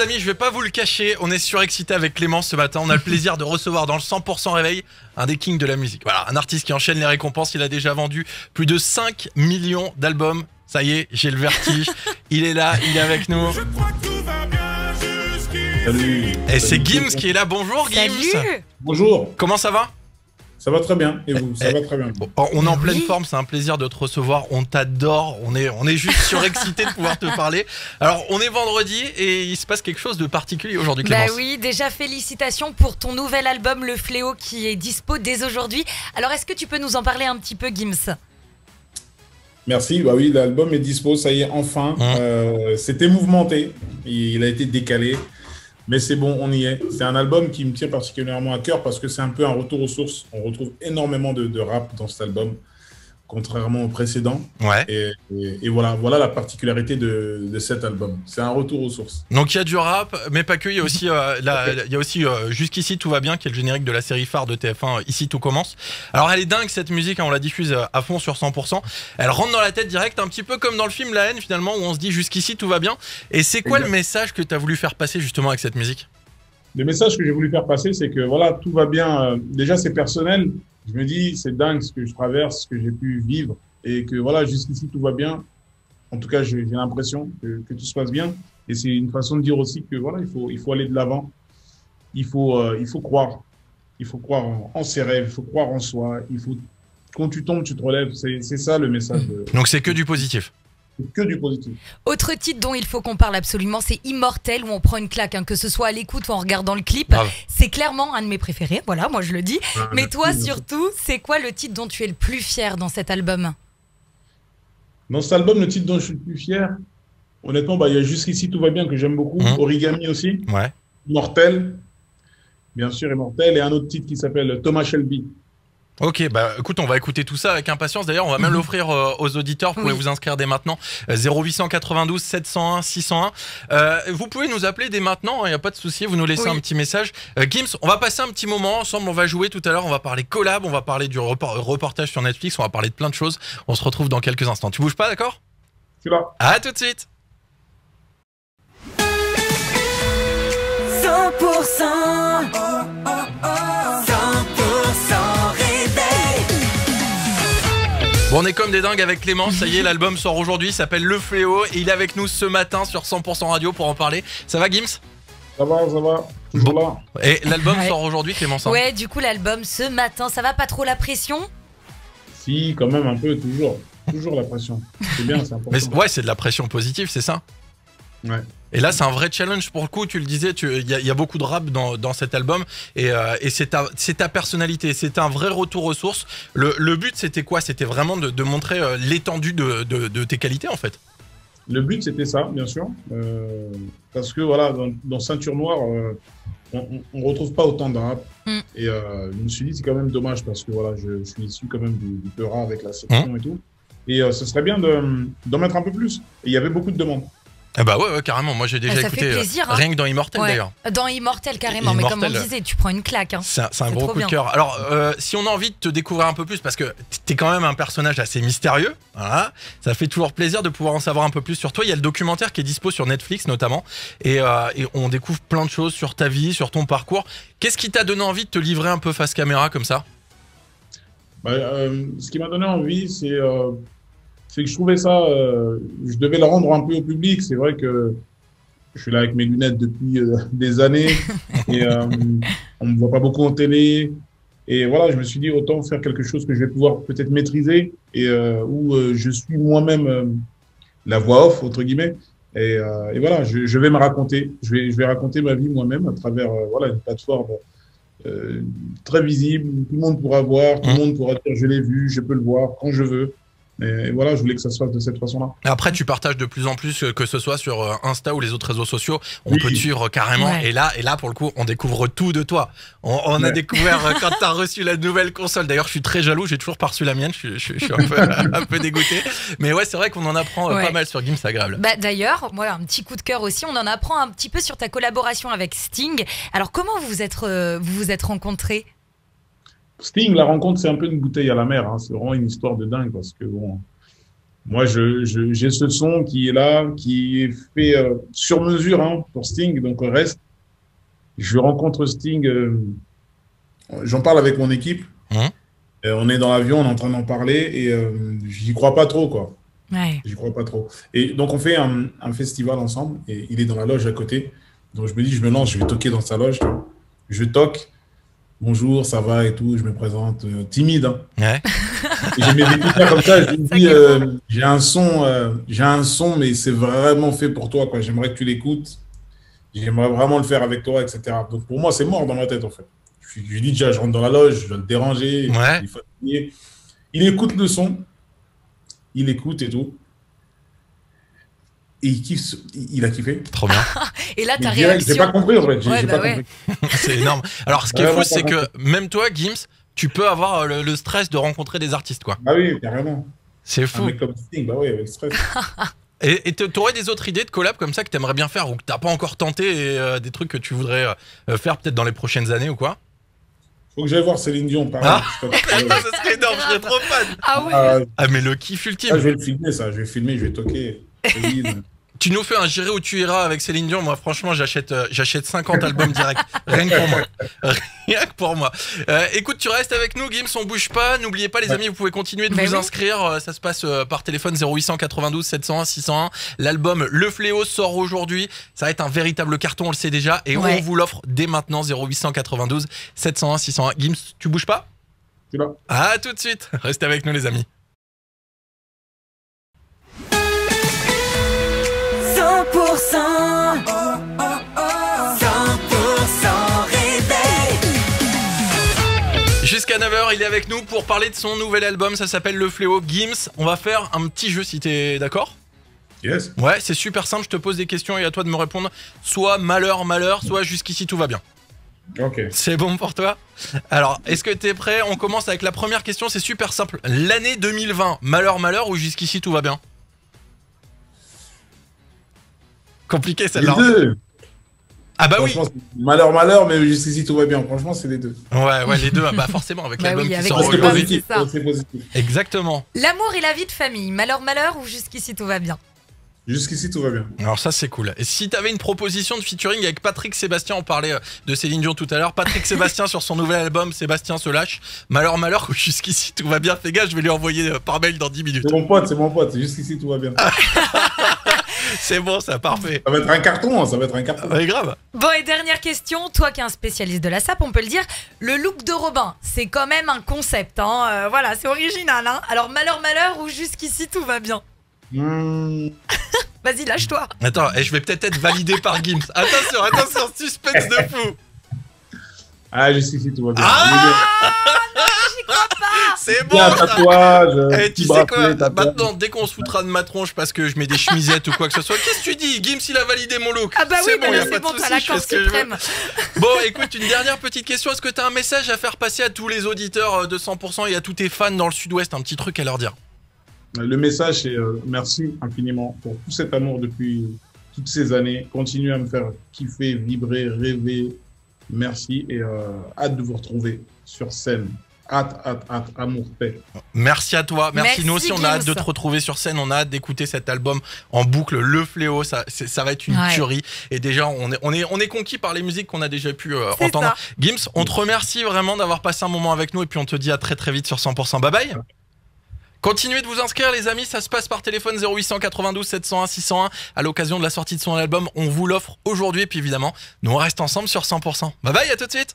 amis, je vais pas vous le cacher, on est surexcité avec Clément ce matin. On a le plaisir de recevoir dans le 100% réveil un des kings de la musique. Voilà, un artiste qui enchaîne les récompenses. Il a déjà vendu plus de 5 millions d'albums. Ça y est, j'ai le vertige. Il est là, il est avec nous. Salut. Et c'est Gims qui est là. Bonjour Gims. Salut. Bonjour. Comment ça va? Ça va très bien. Et vous? Ça va très bien. On est en pleine forme, c'est un plaisir de te recevoir. On t'adore. On est juste surexcité de pouvoir te parler. Alors, on est vendredi et il se passe quelque chose de particulier aujourd'hui, Clémence. Bah oui, déjà félicitations pour ton nouvel album Le Fléau qui est dispo dès aujourd'hui. Alors, est-ce que tu peux nous en parler un petit peu, Gims? Merci. Bah oui, l'album est dispo. Ça y est, enfin. C'était mouvementé. Il a été décalé. Mais c'est bon, on y est. C'est un album qui me tient particulièrement à cœur parce que c'est un peu un retour aux sources. On retrouve énormément de rap dans cet album, contrairement au précédent. Ouais. Et voilà la particularité de cet album. C'est un retour aux sources. Donc il y a du rap, mais pas que. Il y a aussi, il y a aussi Jusqu'ici tout va bien, qui est le générique de la série phare de TF1, Ici tout commence. Alors elle est dingue cette musique, hein, on la diffuse à fond sur 100%. Elle rentre dans la tête direct, un petit peu comme dans le film La Haine finalement, où on se dit jusqu'ici tout va bien. Et c'est quoi le message que tu as voulu faire passer justement avec cette musique? Le message que j'ai voulu faire passer, c'est que voilà, tout va bien. Déjà, c'est personnel. Je me dis, c'est dingue ce que je traverse, ce que j'ai pu vivre. Et que voilà, jusqu'ici, tout va bien. En tout cas, j'ai l'impression que tout se passe bien. Et c'est une façon de dire aussi que voilà, il faut aller de l'avant. Il faut croire. Il faut croire en ses rêves. Il faut croire en soi. Quand tu tombes, tu te relèves. C'est ça le message. Donc c'est que du positif. Que du positif. Autre titre dont il faut qu'on parle absolument, c'est Immortel, où on prend une claque, hein, que ce soit à l'écoute ou en regardant le clip. Bravo. C'est clairement un de mes préférés, voilà, moi je le dis. Mais toi surtout, c'est quoi le titre dont tu es le plus fier dans cet album? Dans cet album, le titre dont je suis le plus fier, honnêtement, il y a Jusqu'ici tout va bien que j'aime beaucoup. Origami aussi. Ouais. Immortel. Bien sûr, Immortel. Et un autre titre qui s'appelle Thomas Shelby. Ok, bah écoute, on va écouter tout ça avec impatience. D'ailleurs, on va même l'offrir aux auditeurs. Vous pouvez vous inscrire dès maintenant. 0892 701 601. Vous pouvez nous appeler dès maintenant, il n'y a pas de souci. Vous nous laissez un petit message. Gims, on va passer un petit moment ensemble. On va jouer tout à l'heure. On va parler collab. On va parler du reportage sur Netflix. On va parler de plein de choses. On se retrouve dans quelques instants. Tu bouges pas, d'accord? Je suis là. À tout de suite. 100%. Bon, on est comme des dingues avec Clément, ça y est, l'album sort aujourd'hui, il s'appelle Le Fléau et il est avec nous ce matin sur 100% Radio pour en parler. Ça va Gims? Ça va, toujours là. Et l'album sort aujourd'hui, Clément? Ouais, du coup l'album ce matin, ça va pas trop la pression? Si, quand même un peu, toujours. Toujours la pression. C'est bien, c'est important. Mais ouais, c'est de la pression positive, c'est ça? Ouais. Et là, c'est un vrai challenge pour le coup, tu le disais, il y a beaucoup de rap dans cet album et c'est ta personnalité, c'est un vrai retour aux sources. Le but, c'était quoi? C'était vraiment de montrer l'étendue de tes qualités en fait. Le but, c'était ça, bien sûr. Parce que voilà, dans Ceinture Noire, on retrouve pas autant de rap. Et je me suis dit, c'est quand même dommage parce que voilà, je suis issu quand même du Peura avec la section et tout. Et ce serait bien d'en mettre un peu plus. Et il y avait beaucoup de demandes. Eh bah ouais, carrément, moi j'ai déjà écouté plaisir, rien que dans Immortel d'ailleurs. Dans Immortel carrément, mais comme on disait, tu prends une claque. Hein. C'est un gros coup de cœur. Alors, si on a envie de te découvrir un peu plus, parce que t'es quand même un personnage assez mystérieux, voilà, ça fait toujours plaisir de pouvoir en savoir un peu plus sur toi. Il y a le documentaire qui est dispo sur Netflix notamment, et on découvre plein de choses sur ta vie, sur ton parcours. Qu'est-ce qui t'a donné envie de te livrer un peu face caméra comme ça? Ce qui m'a donné envie, c'est que je trouvais ça, je devais le rendre un peu au public. C'est vrai que je suis là avec mes lunettes depuis des années et on me voit pas beaucoup en télé. Et voilà, je me suis dit autant faire quelque chose que je vais pouvoir peut-être maîtriser et où je suis moi-même la voix off entre guillemets. Et voilà, je vais me raconter. Je vais raconter ma vie moi-même à travers une plateforme très visible. Tout le monde pourra voir, tout le monde pourra dire je l'ai vu, je peux le voir quand je veux. Et voilà, je voulais que ça se fasse de cette façon-là. Après, tu partages de plus en plus, que ce soit sur Insta ou les autres réseaux sociaux. On peut te suivre carrément. Ouais. Et là, pour le coup, on découvre tout de toi. On a découvert quand tu as reçu la nouvelle console. D'ailleurs, je suis très jaloux. J'ai toujours pas reçu la mienne. Je suis un peu dégoûté. Mais ouais, c'est vrai qu'on en apprend pas mal sur Gims, c'est agréable. Bah, d'ailleurs, moi, un petit coup de cœur aussi. On en apprend un petit peu sur ta collaboration avec Sting. Alors, comment vous vous êtes rencontrés? Sting, la rencontre, c'est un peu une bouteille à la mer. Hein. C'est vraiment une histoire de dingue parce que bon, Moi, j'ai ce son qui est là, qui est fait sur mesure hein, pour Sting. Donc, reste. Je rencontre Sting. J'en parle avec mon équipe. Hum. On est dans l'avion, on est en train d'en parler et j'y crois pas trop, quoi. Ouais. J'y crois pas trop. Et donc, on fait un festival ensemble et il est dans la loge à côté. Donc, je me dis, je me lance, je vais toquer dans sa loge. Tu vois. Je toque. Bonjour, ça va et tout. Je me présente timide. Hein. Ouais. Et j'ai mes écouteurs comme ça. Je lui dis, j'ai un son, mais c'est vraiment fait pour toi, quoi. J'aimerais que tu l'écoutes. J'aimerais vraiment le faire avec toi, etc. Donc, pour moi, c'est mort dans ma tête, en fait. Je lui dis déjà, je rentre dans la loge, je vais le déranger. Ouais. Il est fatigué. Il écoute le son. Il écoute et tout. Et il kiffe, il a kiffé. Trop bien. Et là, ta Mais direct, j'ai réaction. pas compris, en fait. J'ai Ouais, pas ouais. compris. C'est énorme. Alors, ce qui est Ouais, fou, ouais, c'est ouais. que même toi, Gims, tu peux avoir le stress de rencontrer des artistes, quoi. Ah oui, carrément. C'est Un fou. mec comme Sting, bah oui, avec stress. Et t'aurais des autres idées de collab comme ça que t'aimerais bien faire ou que t'as pas encore tenté et des trucs que tu voudrais faire peut-être dans les prochaines années ou quoi? Faut que j'aille voir Céline Dion, pareil. Ah. Ça serait énorme, je serais trop fan. Ah oui. Ah, mais le kiff Je ultime. vais le filmer, ça. Je vais filmer, je vais toquer. Céline. Tu nous fais un J'irai où tu iras avec Céline Dion. Moi, franchement, j'achète 50 albums direct. Rien que pour moi. Rien que pour moi. Écoute, tu restes avec nous, Gims, on bouge pas. N'oubliez pas, les amis, vous pouvez continuer de Bah vous oui. inscrire. Ça se passe par téléphone 0892 701 601. L'album Le Fléau sort aujourd'hui. Ça va être un véritable carton, on le sait déjà. Et Ouais. on vous l'offre dès maintenant, 0892 701 601. Gims, tu bouges pas? Tu là. À tout de suite. Restez avec nous, les amis. 100%, 100% réveil. Jusqu'à 9h, il est avec nous pour parler de son nouvel album. Ça s'appelle Le Fléau. Gims, on va faire un petit jeu si t'es d'accord. Yes. Ouais, c'est super simple, je te pose des questions et à toi de me répondre. Soit malheur, malheur, soit jusqu'ici tout va bien. Ok. C'est bon pour toi? Alors, est-ce que t'es prêt? On commence avec la première question, c'est super simple. L'année 2020, malheur, malheur ou jusqu'ici tout va bien? Compliqué Les celle-là. deux. Ah bah oui. Franchement, c'est malheur, malheur, mais jusqu'ici tout va bien. Franchement, c'est les deux. Ouais, les deux, bah forcément, avec Bah l'album oui, qui avec sort Ça, c'est l'album, aujourd'hui. positif. c'est ça. C'est positif. Exactement. L'amour et la vie de famille. Malheur, malheur ou jusqu'ici tout va bien? Jusqu'ici tout va bien. Alors ça c'est cool. Et si t'avais une proposition de featuring avec Patrick Sébastien, on parlait de Céline Dion tout à l'heure, Patrick Sébastien sur son nouvel album Sébastien se lâche, malheur malheur ou jusqu'ici tout va bien, fais gars, je vais lui envoyer par mail dans 10 minutes. C'est mon pote, c'est mon pote. Jusqu'ici tout va bien. C'est bon ça, parfait. Ça va être un carton, hein, ça va être un carton. Ouais, grave. Bon, et dernière question, toi qui es un spécialiste de la SAP, on peut le dire, le look de Robin, c'est quand même un concept, hein. Voilà, c'est original, hein. Alors malheur, malheur ou jusqu'ici tout va bien? Vas-y, lâche-toi. Attends, je vais peut-être être validé par Gims. Attention, suspense de fou. Ah, jusqu'ici tout va bien. J'y crois pas. C'est bon Bien, ça. tatouage. Eh, tu petit sais quoi, bracelet, tatouage. maintenant dès qu'on se foutra de ma tronche parce que je mets des chemisettes ou quoi que ce soit, qu'est-ce que tu dis? Gims il a validé mon look. Ah bah oui, c'est bon, bah y là a pas c'est de bon, souci, t'as je fais l'accord ce que je veux. suprême. Bon, écoute, une dernière petite question. Est-ce que tu as un message à faire passer à tous les auditeurs de 100% et à tous tes fans dans le sud-ouest? Un petit truc à leur dire. Le message, c'est merci infiniment pour tout cet amour depuis toutes ces années. Continuez à me faire kiffer, vibrer, rêver. Merci et hâte de vous retrouver sur scène. Hâte, amour, paix. Merci à toi. Merci. Nous Merci, aussi, on a hâte Gims. de te retrouver sur scène. On a hâte d'écouter cet album en boucle. Le Fléau, ça va être une Ouais. tuerie. Et déjà, on est conquis par les musiques qu'on a déjà pu C'est entendre. ça. Gims, on te remercie vraiment d'avoir passé un moment avec nous et puis on te dit à très très vite sur 100%. Bye bye. Continuez de vous inscrire les amis, ça se passe par téléphone 0892 701 601 à l'occasion de la sortie de son album. On vous l'offre aujourd'hui et puis évidemment, nous on reste ensemble sur 100%. Bye bye, à tout de suite.